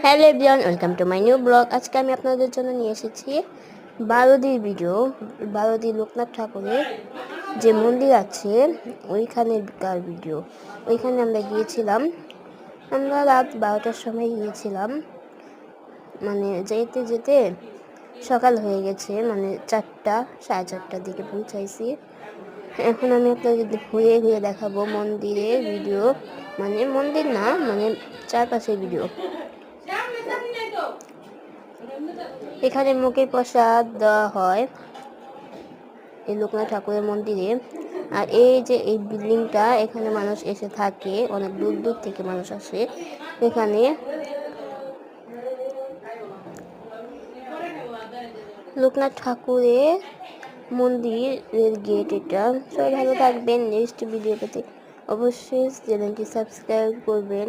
Hello everyone, welcome to my new blog. আজকে আমি আপনাদের জন্য নিয়ে এসেছি বারোদির ভিডিও। বারোদির লোকনাথ ঠাকুরের যে মন্দির আছে ওইখানকার ভিডিও। ওইখানে আমরা গিয়েছিলাম, আমরা রাত 12টার সময় গিয়েছিলাম। মানে যেতে যেতে সকাল হয়ে গেছে, মানে 4টা, 4:30টার দিকে পৌঁছাইছি। এখন আমি আপনাদের ঘুরে ঘুরে দেখাবো মন্দিরের ভিডিও, মানে মন্দির না, মানে চারপাশের ভিডিও। এখানে মুখে প্রসাদ দেওয়া হয় এই লোকনাথ ঠাকুরের মন্দিরে। আর এই যে এই বিল্ডিংটা, এখানে মানুষ এসে থাকে, অনেক দূর দূর থেকে মানুষ আসে এখানে। লোকনাথ ঠাকুরের মন্দিরের গেট এটা। সবাই ভালো থাকবেন। নেক্সট ভিডিও পেতে অবশ্যই চ্যানেলটি সাবস্ক্রাইব করবেন।